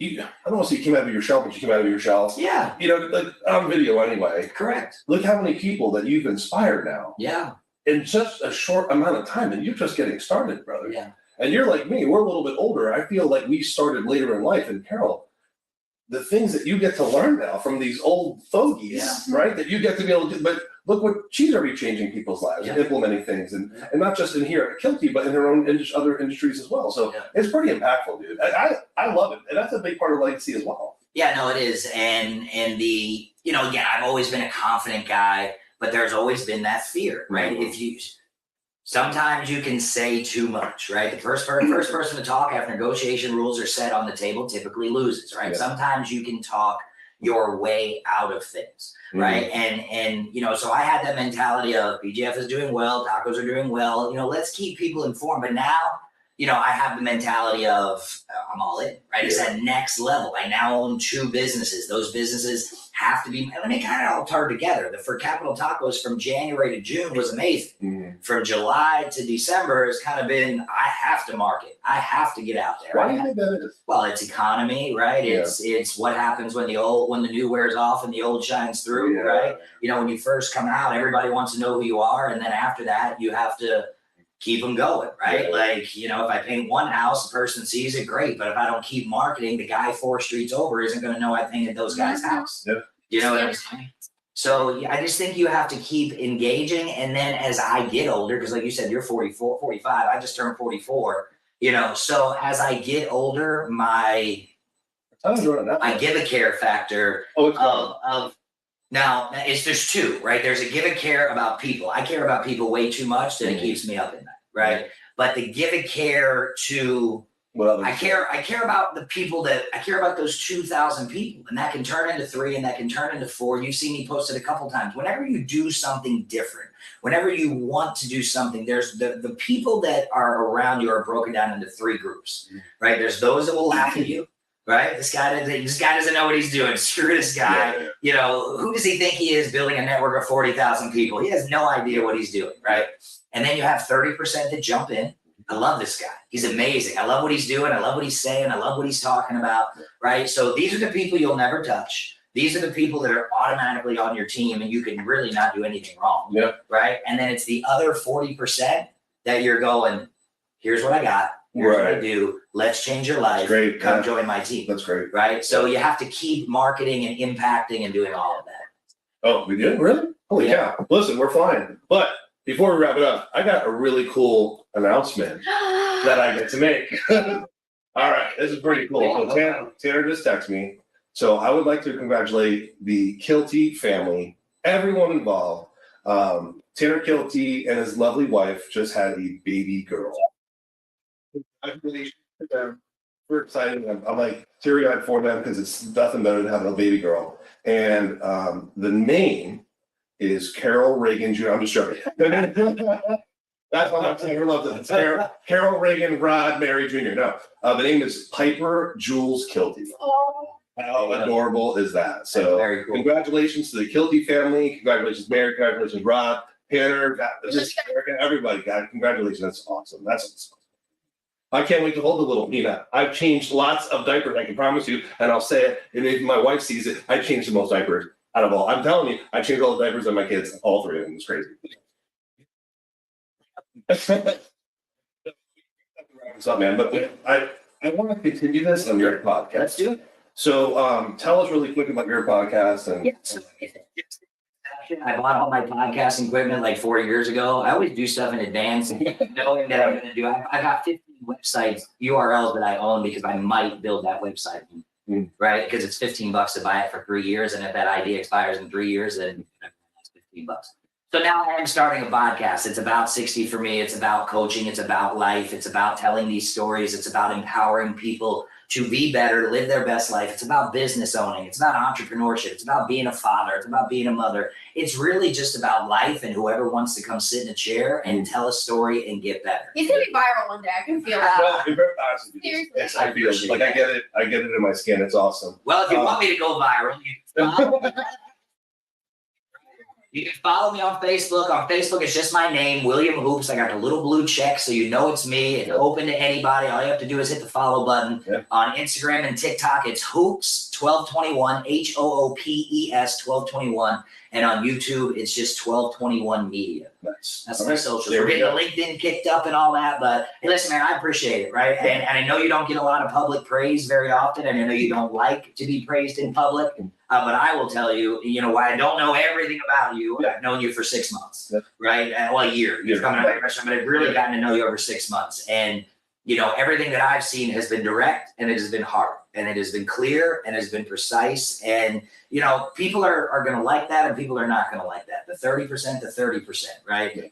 I don't want to say you came out of your shell, but you came out of your shell. Yeah. Like on video anyway. Correct. Look how many people that you've inspired now. Yeah. In just a short amount of time, and you're just getting started, brother. Yeah. And you're like me, we're a little bit older. I feel like we started later in life. And Carol, the things that you get to learn now from these old fogies, right? That you get to be able to do, but look what she's already changing people's lives and implementing things, and not just in here at Kielty, but in their own other industries as well. So it's pretty impactful, dude. I love it, and that's a big part of legacy as well. Yeah, no, it is, and the I've always been a confident guy, but there's always been that fear, right? Sometimes you can say too much, right? The first person to talk after negotiation rules are set on the table typically loses, right? Sometimes you can talk your way out of things. Right. And so I had that mentality of BGF is doing well, tacos are doing well, let's keep people informed. But now, I have the mentality of I'm all in, right? It's that next level. I now own 2 businesses. Those businesses have to be, and they kind of all tied together. For Capital Tacos from January to June was amazing. From July to December has kind of been, I have to market. I have to get out there. Why do you think that is? Well, it's economy, right? Yeah. It's what happens when the new wears off and the old shines through, right? You know, when you first come out, everybody wants to know who you are. And then after that, you have to keep them going, right? Yeah. Like, you know, if I paint one house, the person sees it, great. But if I don't keep marketing, the guy 4 streets over isn't going to know I painted those guys' house. Yeah. You know what I'm saying? So yeah, I just think you have to keep engaging. And then as I get older, because like you said, you're 44, 45, I just turned 44, you know, so as I get older, my give a care factor of now there's 2, right? There's a give a care about people. I care about people way too much that it keeps me up at night, right? But the give a care to I care about the people I care about those 2,000 people, and that can turn into 3 and that can turn into 4. You've seen me post it a couple times. Whenever you do something different, whenever you want to do something, there's the people that are around you are broken down into 3 groups, right? There's those that will laugh at you. Right? This guy doesn't know what he's doing. Screw this guy. Yeah. You know, who does he think he is building a network of 40,000 people? He has no idea what he's doing, right? And then you have 30% that jump in. I love this guy. He's amazing. I love what he's doing. I love what he's saying. I love what he's talking about, right? So these are the people you'll never touch. These are the people that are automatically on your team and you can really not do anything wrong, right? And then it's the other 40% that you're going, here's what I got. Here's what I do. Let's change your life. Great. Come join my team. That's great. Right? So you have to keep marketing and impacting and doing all of that. Oh, we did? Really? Holy cow. Listen, we're fine. But before we wrap it up, I got a really cool announcement that I get to make. All right. This is pretty cool. So Tanner just texted me. So I would like to congratulate the Kielty family, everyone involved. Tanner Kielty and his lovely wife just had a baby girl. Congratulations to them. We're excited. I'm like teary-eyed for them because it's nothing better than having a baby girl. And the name is Carol Reagan Jr. I'm just joking. That's what I'm saying. I love this. Carol Reagan Rod Mary Jr. No, the name is Piper Jules Kielty. How adorable is that? So very cool. Congratulations to the Kielty family. Congratulations, Mary. Congratulations, Rod, Tanner, everybody. God, congratulations. That's awesome. That's awesome. I can't wait to hold the little peanut. I've changed lots of diapers, I can promise you, and I'll say it, and if my wife sees it, I changed the most diapers out of all. I'm telling you, I changed all the diapers of my kids, all 3 of them. It's crazy. What's up, man? But I want to continue this on your podcast. Let's do it. So tell us really quick about your podcast. And I bought all my podcasting equipment like 4 years ago. I always do stuff in advance, knowing that I'm going to do. I got 15 websites, URLs that I own because I might build that website, right? Because it's $15 to buy it for 3 years, and if that idea expires in 3 years, then it's $15. So now I am starting a podcast. It's about 60 for me. It's about coaching. It's about life. It's about telling these stories. It's about empowering people to be better, live their best life. It's about business owning. It's about entrepreneurship. It's about being a father. It's about being a mother. It's really just about life and whoever wants to come sit in a chair and tell a story and get better. He's gonna be viral one day. I can feel that. no, seriously, yes, I feel like I get it. I get it in my skin. It's awesome. Well, if you want me to go viral, you can follow me on Facebook. On Facebook, it's just my name, William Hoops. I got the little blue check, so you know it's me. It's open to anybody. All you have to do is hit the follow button. On Instagram and TikTok, it's Hoops1221, HOOPES 1221. And on YouTube, it's just 1221 Media. Nice. That's my socials. We're getting LinkedIn kicked up and all that, but hey, listen, man, I appreciate it, right? And I know you don't get a lot of public praise very often, and I know you don't like to be praised in public. But I will tell you, you know, I don't know everything about you. I've known you for 6 months, right? Well, a year. You're coming up my restaurant, but I've really gotten to know you over 6 months. And, you know, everything that I've seen has been direct and it has been hard and it has been clear and it has been precise. And, you know, people are going to like that and people are not going to like that. The 30% to 30%, right?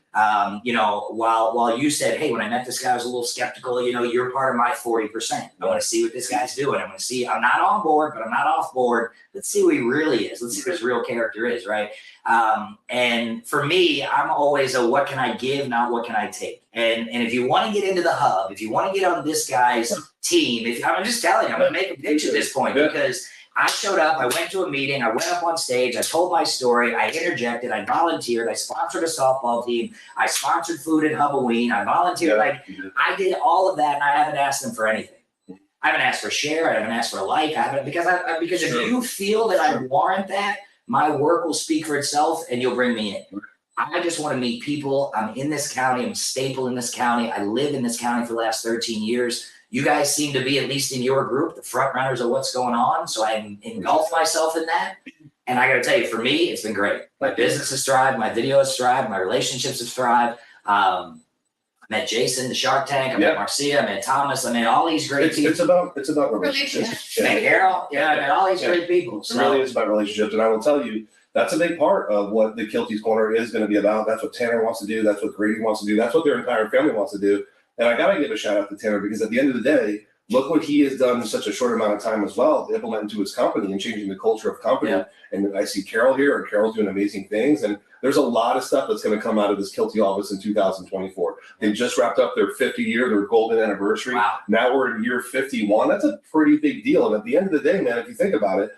You know, while you said, hey, when I met this guy, I was a little skeptical, you know, you're part of my 40%. I want to see what this guy's doing. I want to see, I'm not on board, but I'm not off board. Let's see who he really is. Let's see what his real character is, right? And for me, I'm always a what can I give, not what can I take. And if you want to get into the hub, if you want to get on this guy's team, I'm just telling you, I'm going to make a pitch at this point because I showed up, I went to a meeting, I went up on stage, I told my story, I interjected, I volunteered, I sponsored a softball team, I sponsored food at Halloween, I volunteered, I did all of that and I haven't asked them for anything. I haven't asked for a share, I haven't asked for a like, I haven't, because if you feel that I warrant that, my work will speak for itself and you'll bring me in. I just want to meet people. I'm in this county, I'm a staple in this county, I live in this county for the last 13 years. You guys seem to be, at least in your group, the front runners of what's going on. So I engulf myself in that. And I got to tell you, for me, it's been great. My business has thrived. My video has thrived. My relationships have thrived. I met Jason, the Shark Tank. I met Marcia. I met Thomas. I met all these great people. It's about relationships. I met Carol. I met all these great people. So. It really is about relationships. And I will tell you, that's a big part of what the Kielty's Corner is going to be about. That's what Tanner wants to do. That's what Grady wants to do. That's what their entire family wants to do. And I got to give a shout out to Tanner because at the end of the day, look what he has done in such a short amount of time as well to implement into his company and changing the culture of company. Yeah. And I see Carol here, and Carol's doing amazing things. And there's a lot of stuff that's going to come out of this Kielty office in 2024. They just wrapped up their 50-year, their golden anniversary. Wow. Now we're in year 51. That's a pretty big deal. And at the end of the day, man, if you think about it,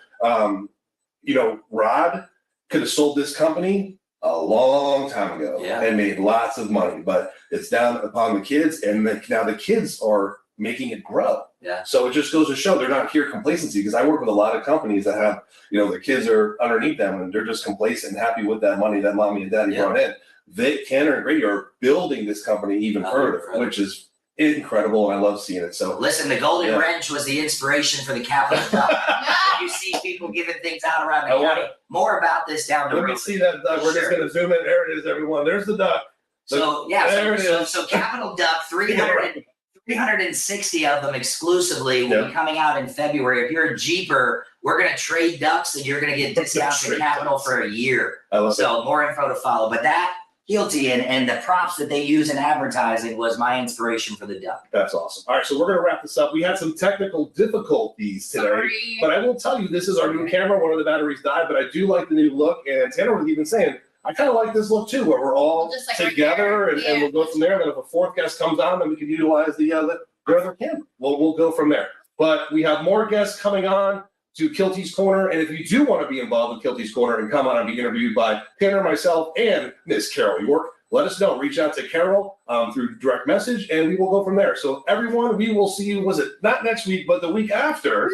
Rod could have sold this company a long time ago and made lots of money, but it's down upon the kids, and now the kids are making it grow. Yeah. So it just goes to show they're not here complacency, because I work with a lot of companies that have, the kids are underneath them and they're just complacent and happy with that money that mommy and daddy brought in. Tanner and Grady are building this company even further, which is incredible, and I love seeing it. So listen, the golden wrench was the inspiration for the capital duck. You see people giving things out around the county. More about this down the road. Let me see that duck. We're just going to zoom in. There it is, everyone. There's the duck. So Capital Duck, 360 of them exclusively will be coming out in February. If you're a Jeeper, we're going to trade ducks and you're going to get discounts to Capital for a year. So more info to follow. But that Kielty and the props that they use in advertising was my inspiration for the duck. That's awesome. All right, so we're going to wrap this up. We had some technical difficulties today, but I will tell you, this is our new camera. One of the batteries died, but I do like the new look. And Tanner was even saying, I kind of like this look too, where we're all together and we'll go from there. And then if a fourth guest comes on, then we can utilize the other camera. We'll go from there. But we have more guests coming on to Kielty's Corner. And if you do want to be involved with Kielty's Corner and come on and be interviewed by Tanner, myself, and Miss Carol York, let us know. Reach out to Carol through direct message, and we will go from there. So everyone, we will see you, was it not next week, but the week after